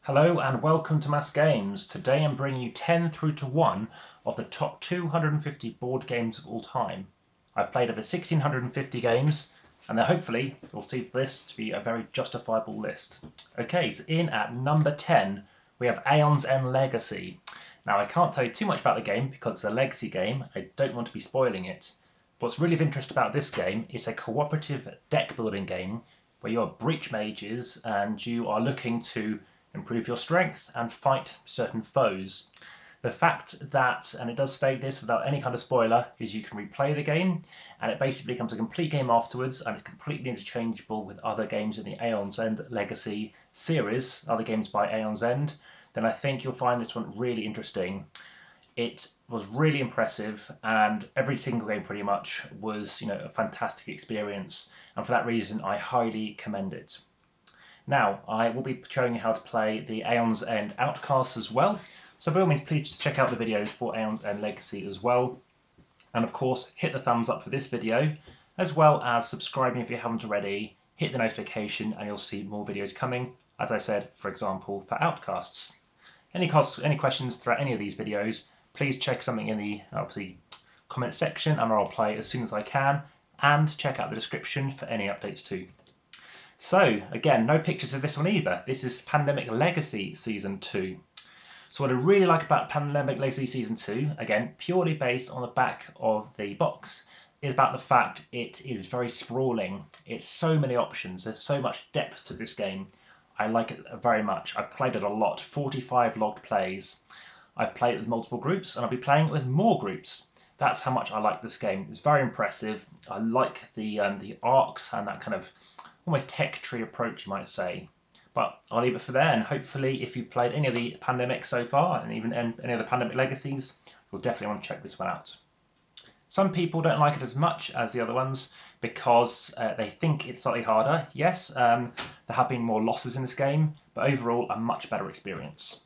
Hello and welcome to AmassGames. Today I'm bringing you 10 through to 1 of the top 250 board games of all time. I've played over 1650 games and hopefully you'll see this to be a very justifiable list. Okay, so in at number 10 we have Aeon's End Legacy. Now I can't tell you too much about the game because it's a legacy game. I don't want to be spoiling it. What's really of interest about this game is a cooperative deck building game where you are breach mages and you are looking to improve your strength and fight certain foes. The fact that, and it does state this without any kind of spoiler, is you can replay the game and it basically becomes a complete game afterwards and it's completely interchangeable with other games in the Aeon's End Legacy series, other games by Aeon's End, then I think you'll find this one really interesting. It was really impressive and every single game pretty much was a fantastic experience, and for that reason I highly commend it. Now, I will be showing you how to play the Aeon's End Outcasts as well, so by all means please just check out the videos for Aeon's End Legacy as well. And of course, hit the thumbs up for this video, as well as subscribing if you haven't already, hit the notification and you'll see more videos coming, as I said, for example, for Outcasts. Any questions throughout any of these videos, please check something in the obviously comment section and I'll play as soon as I can, and check out the description for any updates too. So, again, no pictures of this one either. This is Pandemic Legacy Season 2. So what I really like about Pandemic Legacy Season 2, again, purely based on the back of the box, is about the fact it is very sprawling. It's so many options. There's so much depth to this game. I like it very much. I've played it a lot, 45 logged plays. I've played it with multiple groups and I'll be playing it with more groups. That's how much I like this game. It's very impressive. I like the arcs and that kind of almost tech tree approach, you might say. But I'll leave it for there, and hopefully if you've played any of the Pandemics so far, and even any of the Pandemic Legacies, you'll definitely want to check this one out. Some people don't like it as much as the other ones because they think it's slightly harder. Yes, there have been more losses in this game, but overall a much better experience.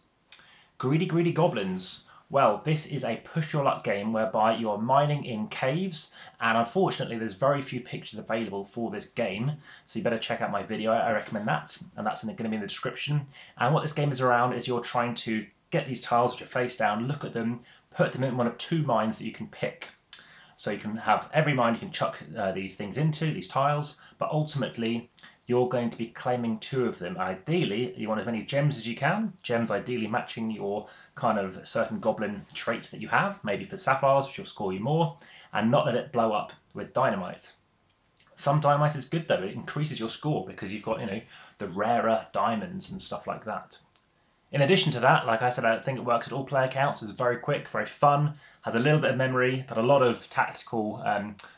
Greedy Goblins. Well, this is a push your luck game whereby you are mining in caves, and unfortunately there's very few pictures available for this game, so you better check out my video. I recommend that, and that's going to be in the description. And what this game is around is you're trying to get these tiles which are face down, look at them, put them in one of two mines that you can pick. So you can have every mine you can chuck these things into, these tiles, but ultimately you're going to be claiming two of them. Ideally, you want as many gems as you can, gems ideally matching your kind of certain goblin trait that you have, maybe for sapphires, which will score you more, and not let it blow up with dynamite. Some dynamite is good though, it increases your score because you've got, the rarer diamonds and stuff like that. In addition to that, like I said, I think it works at all player counts. It's very quick, very fun, has a little bit of memory, but a lot of tactical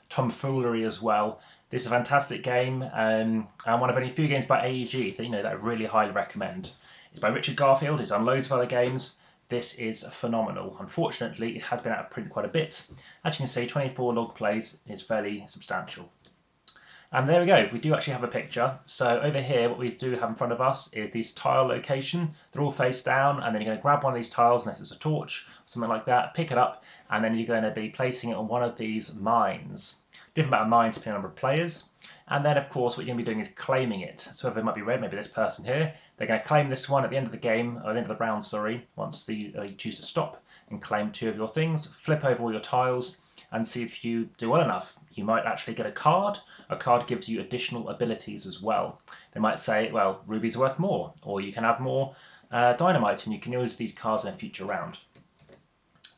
tomfoolery as well. This is a fantastic game, and one of only few games by AEG that I really highly recommend. It's by Richard Garfield. He's done loads of other games. This is phenomenal. Unfortunately, it has been out of print quite a bit. As you can see, 24 log plays is fairly substantial. And there we go, we do actually have a picture. So over here, what we do have in front of us is this tile location. They're all face down, and then you're going to grab one of these tiles, unless it's a torch, something like that, pick it up, and then you're going to be placing it on one of these mines. Different amount of mines depending on the number of players. And then, of course, what you're going to be doing is claiming it. So whoever might be red, maybe this person here, they're going to claim this one at the end of the game, or at the end of the round, sorry, once you choose to stop and claim two of your things. Flip over all your tiles and see if you do well enough. You might actually get a card. A card gives you additional abilities as well. They might say, well, ruby's worth more, or you can have more dynamite, and you can use these cards in a future round.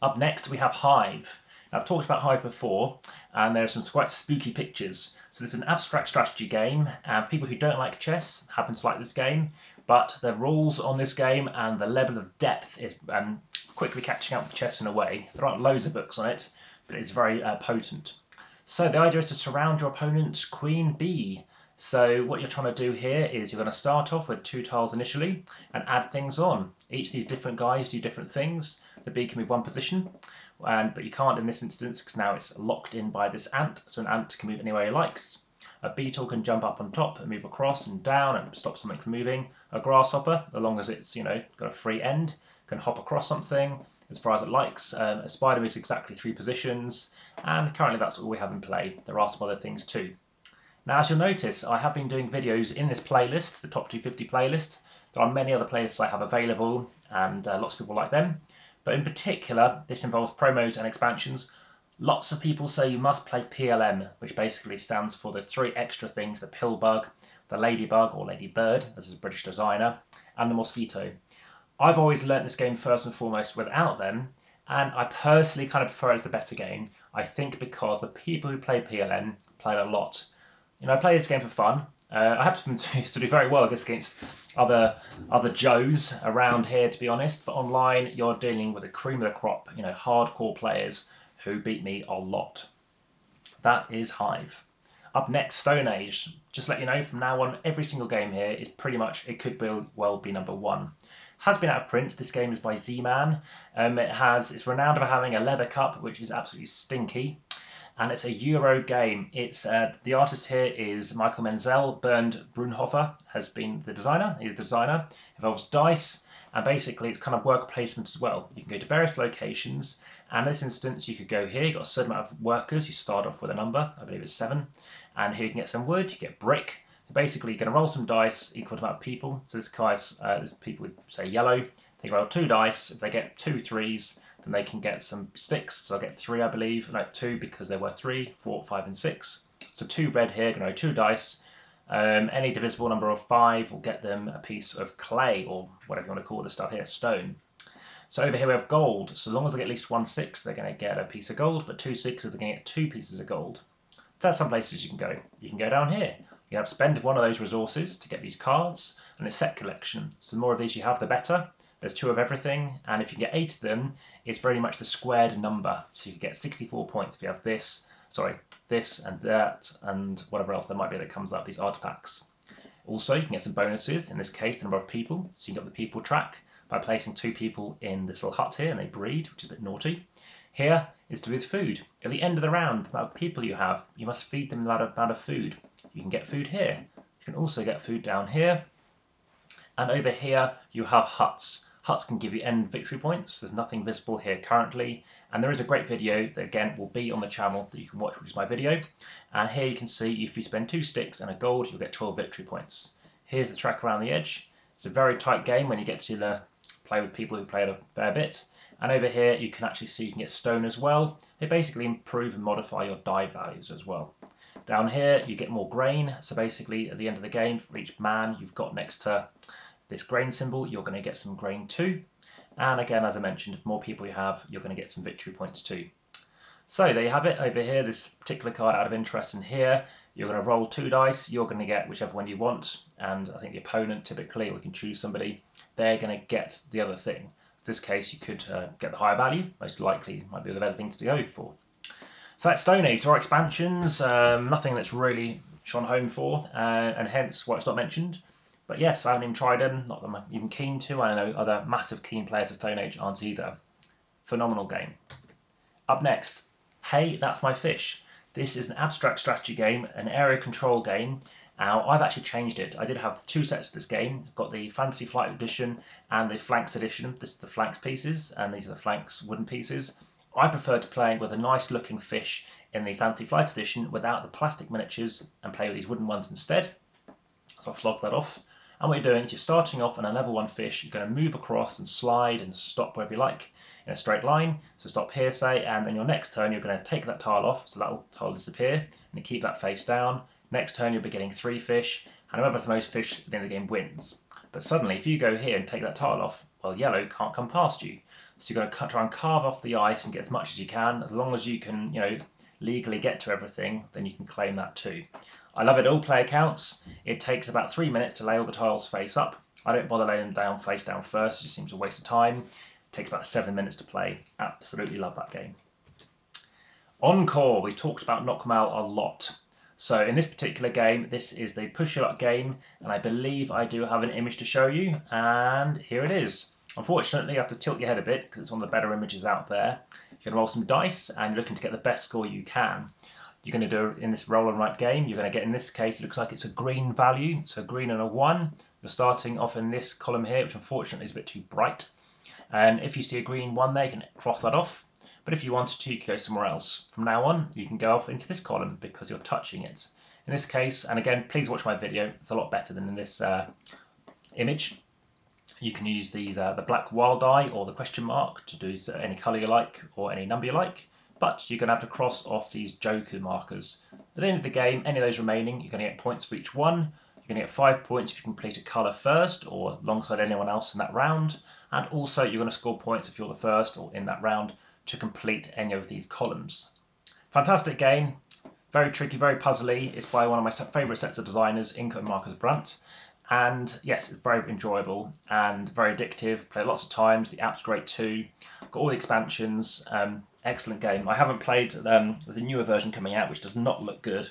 Up next, we have Hive. Now, I've talked about Hive before, and there are some quite spooky pictures. So this is an abstract strategy game, and people who don't like chess happen to like this game, but the rules on this game and the level of depth is quickly catching up with chess in a way. There aren't loads of books on it, but it's very potent. So the idea is to surround your opponent's queen bee. So what you're trying to do here is you're going to start off with two tiles initially and add things on. Each of these different guys do different things. The bee can move one position, but you can't in this instance because now it's locked in by this ant, so an ant can move anywhere it likes. A beetle can jump up on top and move across and down and stop something from moving. A grasshopper, as long as it's got a free end, can hop across something as far as it likes. A spider moves exactly 3 positions, and currently that's all we have in play. There are some other things too. Now, as you'll notice, I have been doing videos in this playlist, the top 250 playlist. There are many other playlists I have available, and lots of people like them. But in particular, this involves promos and expansions. Lots of people say you must play PLM, which basically stands for the 3 extra things: the Pillbug, the Ladybug or Ladybird, as is a British designer, and the Mosquito. I've always learnt this game first and foremost without them, and I personally kind of prefer it as the better game. I think because the people who play PLM play it a lot. I play this game for fun. I happen to do very well against other Joes around here, to be honest. But online, you're dealing with the cream of the crop, hardcore players who beat me a lot. That is Hive. Up next, Stone Age. Just to let you know, from now on, every single game here is pretty much, it could well be number 1. Has been out of print. This game is by Z-Man. It's renowned for having a leather cup, which is absolutely stinky. And it's a Euro game. It's the artist here is Michael Menzel. Bernd Brunhofer has been the designer. He's the designer. It involves dice, and basically it's kind of worker placement as well. You can go to various locations, and in this instance you could go here. You've got a certain amount of workers. You start off with a number, I believe it's 7, and here you can get some wood. You get brick. So basically you're going to roll some dice equal to amount of people. So there's people with, say, yellow. They roll 2 dice. If they get 2 3s, then they can get some sticks. So I'll get 3, I believe. No, 2, because there were 3, 4, 5, and 6. So 2 red here, going to roll 2 dice. Any divisible number of 5 will get them a piece of clay, or whatever you want to call this stuff here, stone. So over here we have gold. So long as they get at least 1 6, they're going to get a piece of gold, but 2 6s, they're going to get 2 pieces of gold. So that's some places you can go. You can go down here. You have to spend one of those resources to get these cards, and it's set collection. So the more of these you have, the better. There's 2 of everything, and if you get 8 of them, it's very much the squared number. So you can get 64 points if you have this and that, and whatever else there might be that comes up, these artifacts. Also, you can get some bonuses, in this case, the number of people. So you can get the people track by placing 2 people in this little hut here, and they breed, which is a bit naughty. Here is to do with food. At the end of the round, the amount of people you have, you must feed them that amount of food. You can get food here. You can also get food down here. And over here, you have huts. Huts can give you end victory points. There's nothing visible here currently. And there is a great video that, again, will be on the channel that you can watch, which is my video. And here you can see if you spend 2 sticks and a gold, you'll get 12 victory points. Here's the track around the edge. It's a very tight game when you get to play with people who play it a fair bit. And over here, you can actually see you can get stone as well. They basically improve and modify your die values as well. Down here, you get more grain. So basically, at the end of the game, for each man you've got next to this grain symbol, you're going to get some grain too. And again, as I mentioned, if more people you have, you're going to get some victory points too. So there you have it. Over here, this particular card out of interest in here, you're going to roll 2 dice. You're going to get whichever one you want. And I think the opponent, typically, or we can choose somebody, they're going to get the other thing. In this case, you could get the higher value. Most likely, might be the better thing to go for. So that's Stone Age. There are expansions, nothing that's really shone home for, and hence why it's not mentioned. But yes, I haven't even tried them, not that I'm even keen to. I know other massive keen players of Stone Age aren't either. Phenomenal game. Up next, Hey, That's My Fish. This is an abstract strategy game, an area control game. Now, I've actually changed it. I did have 2 sets of this game. I've got the Fantasy Flight Edition and the Flanks Edition. This is the Flanks pieces, and these are the Flanks wooden pieces. I prefer to play with a nice looking fish in the Fantasy Flight Edition without the plastic miniatures and play with these wooden ones instead. So I'll flog that off. And what you're doing is you're starting off on a level 1 fish. You're going to move across and slide and stop wherever you like in a straight line. So stop here, say, and then your next turn you're going to take that tile off, so that will tile disappear, and you keep that face down. Next turn you'll be getting 3 fish, and whoever has the most fish at the end of the game wins. But suddenly, if you go here and take that tile off, well, yellow can't come past you. So you're going to try and carve off the ice and get as much as you can. As long as you can, legally get to everything, then you can claim that too. I love it. All player counts. It takes about 3 minutes to lay all the tiles face up. I don't bother laying them down face down first. It just seems a waste of time. It takes about 7 minutes to play. Absolutely love that game. Encore. We talked about Nakamal a lot. So in this particular game, this is the push your luck game, and I believe I do have an image to show you, and here it is. Unfortunately, you have to tilt your head a bit because it's one of the better images out there. You're going to roll some dice, and you're looking to get the best score you can. You're going to do in this roll and write game, you're going to get, in this case, it looks like it's a green value, so green and a 1. You're starting off in this column here, which unfortunately is a bit too bright. And if you see a green 1 there, you can cross that off. But if you wanted to, you could go somewhere else. From now on, you can go off into this column because you're touching it. In this case, and again, please watch my video, it's a lot better than in this image. You can use these the black wild eye or the question mark to do any colour you like or any number you like, but you're going to have to cross off these joker markers. At the end of the game, any of those remaining, you're going to get points for each one. You're going to get 5 points if you complete a colour first or alongside anyone else in that round, and also you're going to score points if you're the first or in that round to complete any of these columns. Fantastic game, very tricky, very puzzly. It's by one of my favourite sets of designers, Inco and Marcus Brandt. And yes, it's very enjoyable and very addictive. Played lots of times. The app's great too. Got all the expansions. Excellent game. I haven't played. There's a newer version coming out which does not look good,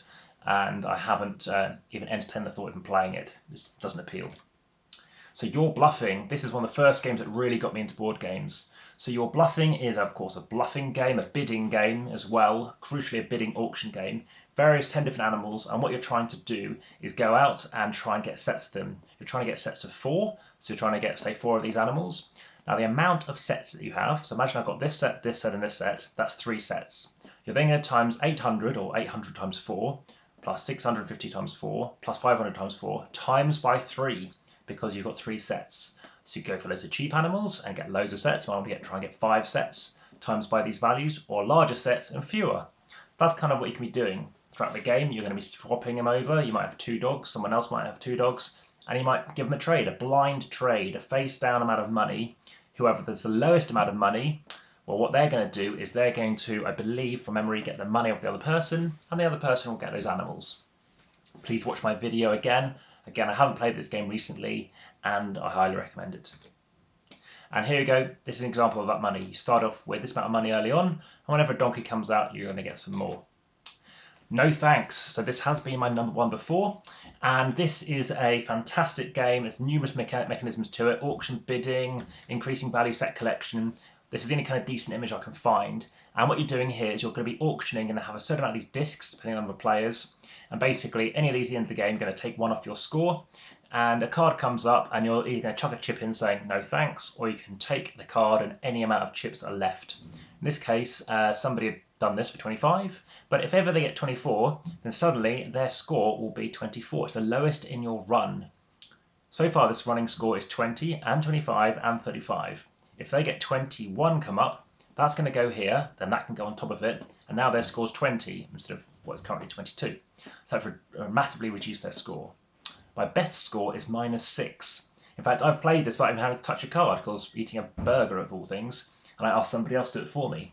and I haven't even entertained the thought of playing it. This doesn't appeal. So You're Bluffing. This is one of the first games that really got me into board games. So You're Bluffing is, of course, a bluffing game, a bidding game as well. Crucially, a bidding auction game. Various 10 different animals, and what you're trying to do is go out and try and get sets of them. You're trying to get sets of 4, so you're trying to get, say, 4 of these animals. Now, the amount of sets that you have, so imagine I've got this set, and this set, that's 3 sets. You're then going to times 800, or 800 times 4, plus 650 times 4, plus 500 times 4, times by 3, because you've got 3 sets. So you go for loads of cheap animals and get loads of sets. You want to try and get 5 sets, times by these values, or larger sets and fewer. That's kind of what you can be doing throughout the game. You're going to be swapping them over. You might have 2 dogs, someone else might have 2 dogs, and you might give them a trade, a blind trade, a face down amount of money. Whoever there's the lowest amount of money, well, what they're going to do is they're going to, I believe from memory, get the money of the other person, and the other person will get those animals. Please watch my video again. Again, I haven't played this game recently, and I highly recommend it. And here you go. This is an example of that money. You start off with this amount of money early on, and whenever a donkey comes out, you're going to get some more. No thanks. So this has been my number 1 before, and this is a fantastic game. There's numerous mechanisms to it: auction, bidding, increasing value, set collection. This is the only kind of decent image I can find. And what you're doing here is you're going to be auctioning and have a certain amount of these discs, depending on the players. And basically, any of these at the end of the game, you're going to take 1 off your score. And a card comes up, and you're either going to chuck a chip in saying no thanks, or you can take the card and any amount of chips that are left. In this case, somebody had done this for 25, but if ever they get 24, then suddenly their score will be 24. It's the lowest in your run. So far, this running score is 20 and 25 and 35. If they get 21 come up, that's going to go here, then that can go on top of it, and now their score's 20 instead of what is currently 22. So I've massively reduced their score. My best score is -6. In fact, I've played this without even having to touch a card because I was eating a burger of all things, and I asked somebody else to do it for me.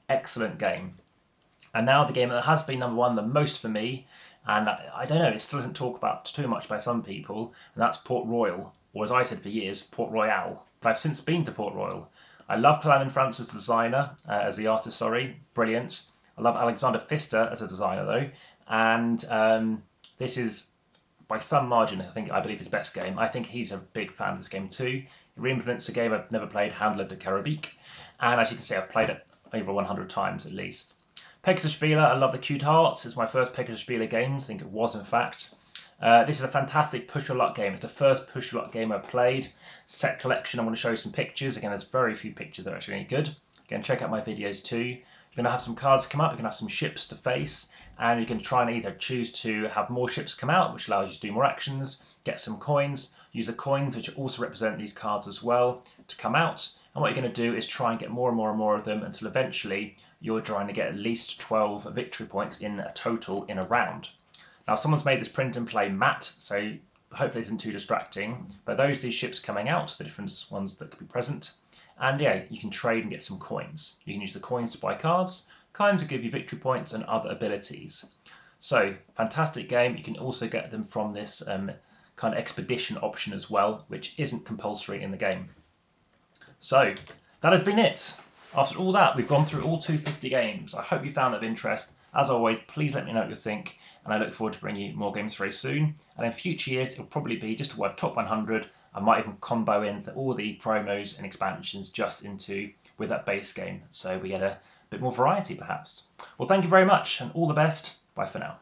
Excellent game. And now the game that has been number 1 the most for me, and I don't know, it still isn't talked about too much by some people, and that's Port Royal, or as I said for years, Port Royale. But I've since been to Port Royal. I love Clement France as the designer, as the artist, brilliant. I love Alexander Pfister as a designer though, and this is by some margin, I believe his best game. I think he's a big fan of this game too. He re-implements a game I've never played, Handler de Carabique, and as you can see, I've played it over 100 times at least. Pegasus Spieler, I love the cute hearts. It's my first Pegasus Spieler game. I think it was, in fact. This is a fantastic push your luck game. It's the first push your luck game I've played. Set collection, I'm going to show you some pictures. Again, there's very few pictures that are actually any good. Again, check out my videos too. You're going to have some cards come up. You're going to have some ships to face. And you can try and either choose to have more ships come out, which allows you to do more actions, get some coins, use the coins, which also represent these cards as well, to come out. And what you're going to do is try and get more and more and more of them until eventually you're trying to get at least 12 victory points in a total in a round. Now, someone's made this print and play matte, so hopefully it isn't too distracting. But these ships coming out, the different ones that could be present. And yeah, you can trade and get some coins. You can use the coins to buy cards. Coins will give you victory points and other abilities. So, fantastic game. You can also get them from this kind of expedition option as well, which isn't compulsory in the game. So, that has been it. After all that, we've gone through all 250 games. I hope you found that of interest. As always, please let me know what you think, and I look forward to bringing you more games very soon. And in future years, it'll probably be just a top 100. I might even combo in all the promos and expansions just with that base game, so we get a bit more variety perhaps. Well, thank you very much, and all the best. Bye for now.